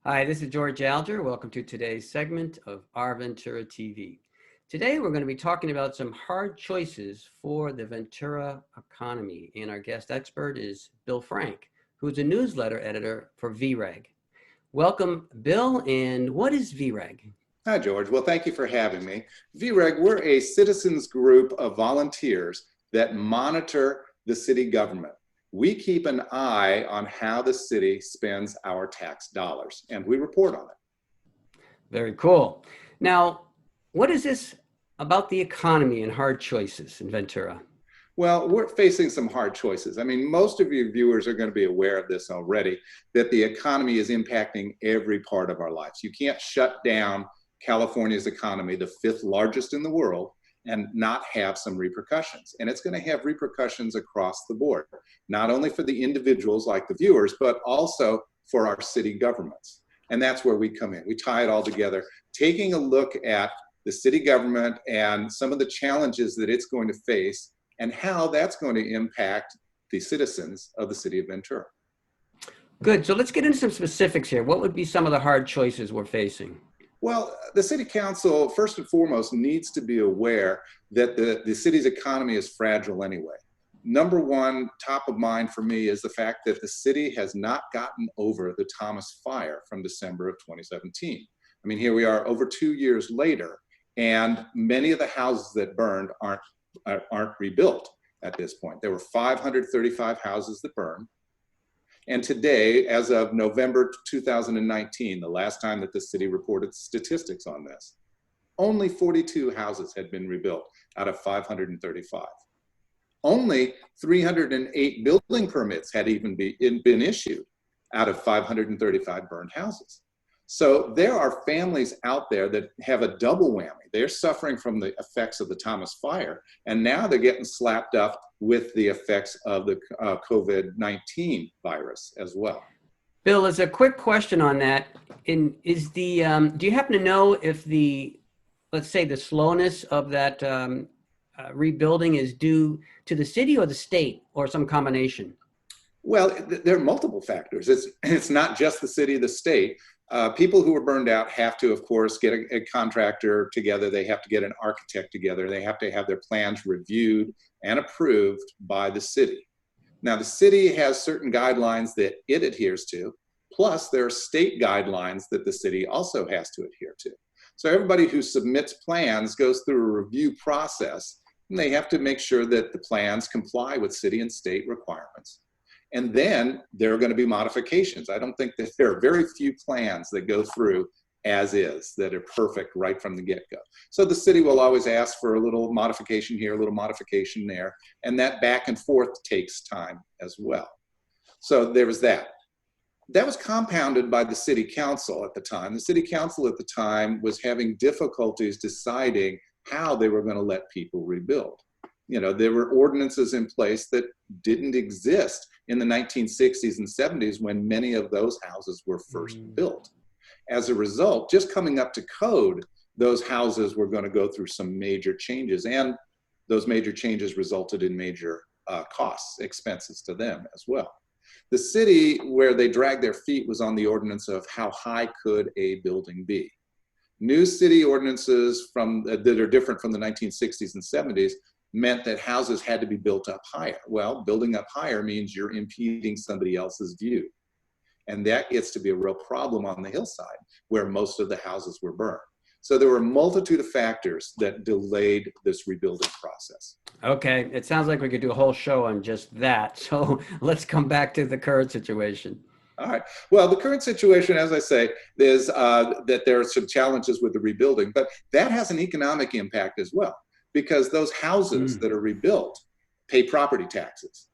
Hi, this is George Alger. Welcome to today's segment of Our Ventura TV. Today, we're going to be talking about some hard choices for the Ventura economy. And our guest expert is Bill Frank, who's a newsletter editor for VREG. Welcome, Bill. And what is VREG? Hi, George. Well, thank you for having me. VREG, we're a citizens group of volunteers that monitor the city government. We keep an eye on how the city spends our tax dollars, and we report on it. Very cool. Now, what is this about the economy and hard choices in Ventura? Well, we're facing some hard choices. I mean, most of your viewers are going to be aware of this already, that the economy is impacting every part of our lives. You can't shut down California's economy, the fifth largest in the world, and not have some repercussions. And it's going to have repercussions across the board, not only for the individuals like the viewers, but also for our city governments. And that's where we come in. We tie it all together, taking a look at the city government and some of the challenges that it's going to face and how that's going to impact the citizens of the city of Ventura. Good. So let's get into some specifics here. What would be some of the hard choices we're facing? Well, the city council, first and foremost, needs to be aware that the city's economy is fragile anyway. Number one, top of mind for me, is the fact that the city has not gotten over the Thomas fire from December of 2017. I mean, here we are over 2 years later, and many of the houses that burned aren't rebuilt at this point. There were 535 houses that burned. And today, as of November 2019, the last time that the city reported statistics on this, only 42 houses had been rebuilt out of 535. Only 308 building permits had even been issued out of 535 burned houses. So there are families out there that have a double whammy. They're suffering from the effects of the Thomas fire, and now they're getting slapped up with the effects of the COVID-19 virus as well. Bill, as a quick question on that, do you happen to know if let's say the slowness of that rebuilding is due to the city or the state or some combination? Well, there are multiple factors. It's not just the city, the state. People who are burned out have to, of course, get a contractor together. They have to get an architect together. They have to have their plans reviewed and approved by the city. Now, the city has certain guidelines that it adheres to, plus there are state guidelines that the city also has to adhere to. So everybody who submits plans goes through a review process, and they have to make sure that the plans comply with city and state requirements. And then there are going to be modifications. I don't think that there are very few plans that go through as is, that are perfect right from the get-go. So the city will always ask for a little modification here, a little modification there, and that back and forth takes time as well. So there was that. That was compounded by the city council at the time. The city council at the time was having difficulties deciding how they were going to let people rebuild. You know, there were ordinances in place that didn't exist in the 1960s and 70s when many of those houses were first built. As a result, just coming up to code, those houses were going to go through some major changes, and those major changes resulted in major costs, expenses to them as well. The city, where they dragged their feet, was on the ordinance of how high could a building be. New city ordinances that are different from the 1960s and 70s meant that houses had to be built up higher. Well, building up higher means you're impeding somebody else's view. And that gets to be a real problem on the hillside where most of the houses were burned. So there were a multitude of factors that delayed this rebuilding process. Okay, it sounds like we could do a whole show on just that. So let's come back to the current situation. All right. Well, the current situation, as I say, is that there are some challenges with the rebuilding, but that has an economic impact as well, because those houses that are rebuilt pay property taxes.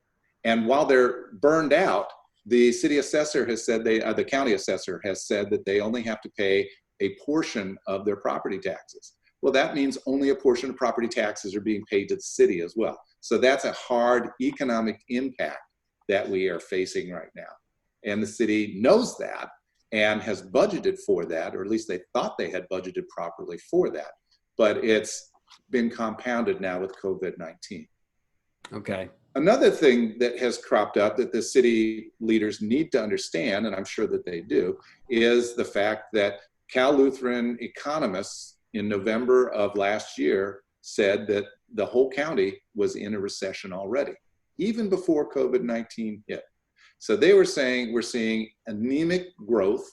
And while they're burned out, the city assessor has said the county assessor has said that they only have to pay a portion of their property taxes. Well, that means only a portion of property taxes are being paid to the city as well. So that's a hard economic impact that we are facing right now. And the city knows that and has budgeted for that, or at least they thought they had budgeted properly for that. But it's been compounded now with COVID-19. Okay. Another thing that has cropped up that the city leaders need to understand, and I'm sure that they do, is the fact that Cal Lutheran economists in November of last year said that the whole county was in a recession already, even before COVID-19 hit. So they were saying we're seeing anemic growth.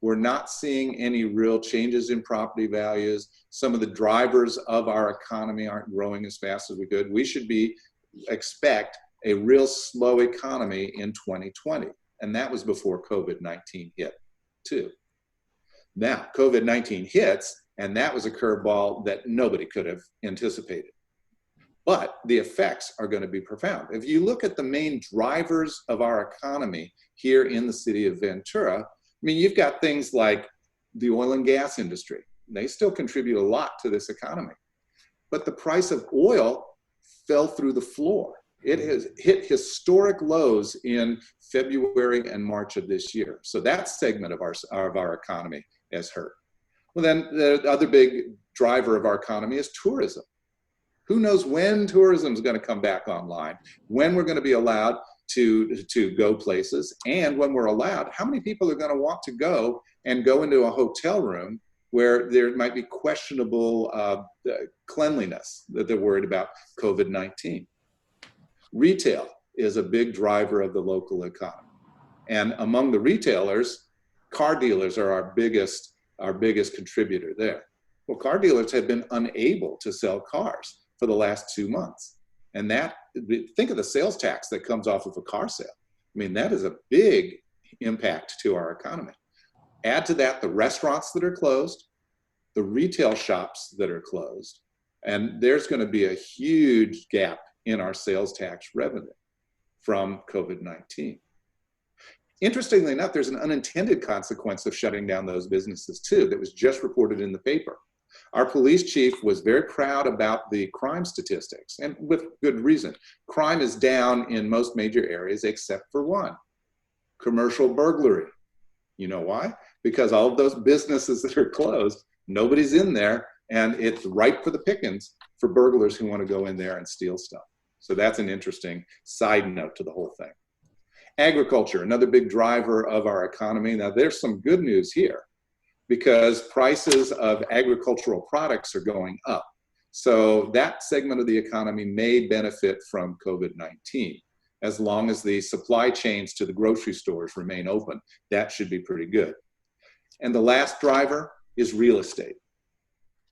We're not seeing any real changes in property values. Some of the drivers of our economy aren't growing as fast as we could. We should expect a real slow economy in 2020. And that was before COVID-19 hit too. Now, COVID-19 hits, and that was a curveball that nobody could have anticipated. But the effects are going to be profound. If you look at the main drivers of our economy here in the city of Ventura, I mean, you've got things like the oil and gas industry. They still contribute a lot to this economy. But the price of oil fell through the floor. It has hit historic lows in February and March of this year. So that segment of our economy has hurt. Well, then the other big driver of our economy is tourism. Who knows when tourism is going to come back online, when we're going to be allowed to go places, and when we're allowed, how many people are going to want to go into a hotel room where there might be questionable cleanliness, that they're worried about COVID-19. Retail is a big driver of the local economy. And among the retailers, car dealers are our biggest contributor there. Well, car dealers have been unable to sell cars for the last 2 months. And think of the sales tax that comes off of a car sale. I mean, that is a big impact to our economy. Add to that the restaurants that are closed, the retail shops that are closed, and there's going to be a huge gap in our sales tax revenue from COVID-19. Interestingly enough, there's an unintended consequence of shutting down those businesses too that was just reported in the paper. Our police chief was very proud about the crime statistics, and with good reason. Crime is down in most major areas except for one: commercial burglary. You know why? Because all of those businesses that are closed, nobody's in there, and it's ripe for the pickings for burglars who want to go in there and steal stuff. So that's an interesting side note to the whole thing. Agriculture, another big driver of our economy. Now, there's some good news here, because prices of agricultural products are going up. So that segment of the economy may benefit from COVID-19. As long as the supply chains to the grocery stores remain open, that should be pretty good. And the last driver is real estate.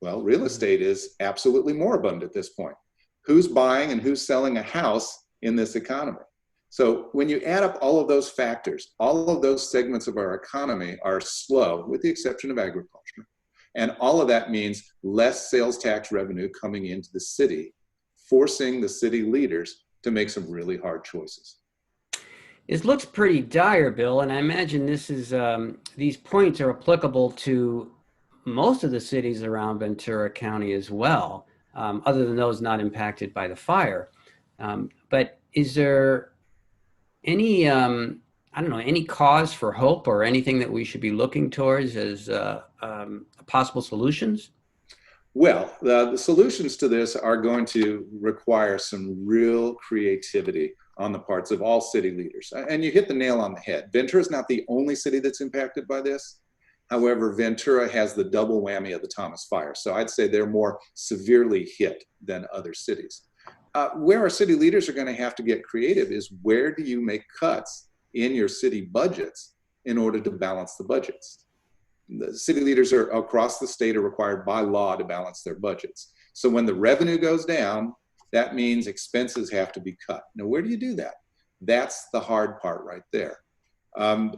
Well, real estate is absolutely moribund at this point. Who's buying and who's selling a house in this economy? So when you add up all of those factors, all of those segments of our economy are slow, with the exception of agriculture. And all of that means less sales tax revenue coming into the city, forcing the city leaders to make some really hard choices. It looks pretty dire, Bill, and I imagine these points are applicable to most of the cities around Ventura County as well, other than those not impacted by the fire. But is there any, any cause for hope or anything that we should be looking towards as possible solutions? Well, the solutions to this are going to require some real creativity on the parts of all city leaders. And you hit the nail on the head. Ventura is not the only city that's impacted by this. However, Ventura has the double whammy of the Thomas Fire. So I'd say they're more severely hit than other cities. Where our city leaders are going to have to get creative is, where do you make cuts in your city budgets in order to balance the budgets? The city leaders across the state are required by law to balance their budgets. So when the revenue goes down, that means expenses have to be cut. Now, where do you do that? That's the hard part right there.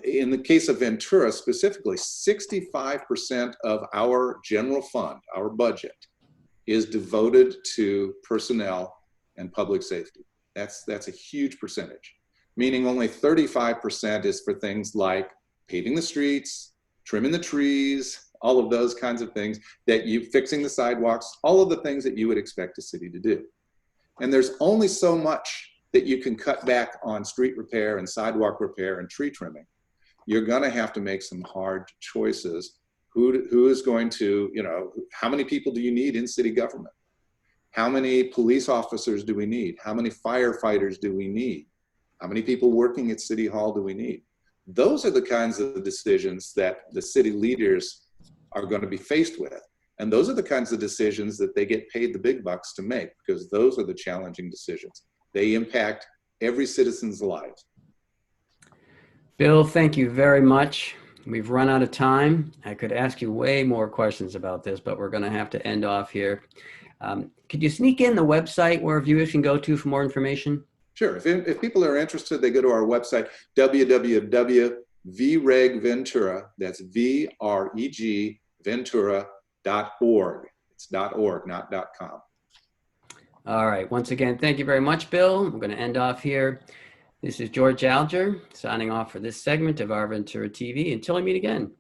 In the case of Ventura specifically, 65% of our general fund, our budget, is devoted to personnel and public safety. That's a huge percentage, meaning only 35% is for things like paving the streets, trimming the trees, all of those kinds of things, fixing the sidewalks, all of the things that you would expect a city to do. And there's only so much that you can cut back on street repair and sidewalk repair and tree trimming. You're gonna have to make some hard choices. Who is going to, how many people do you need in city government? How many police officers do we need? How many firefighters do we need? How many people working at City Hall do we need? Those are the kinds of decisions that the city leaders are going to be faced with. And those are the kinds of decisions that they get paid the big bucks to make, because those are the challenging decisions. They impact every citizen's lives. Bill, thank you very much. We've run out of time. I could ask you way more questions about this, but we're going to have to end off here. Could you sneak in the website where viewers can go to for more information? Sure. If people are interested, they go to our website, www.VREG that's VREG Ventura.org. It's .org, not .com. All right. Once again, thank you very much, Bill. I'm going to end off here. This is George Alger signing off for this segment of Our Ventura TV. Until we meet again.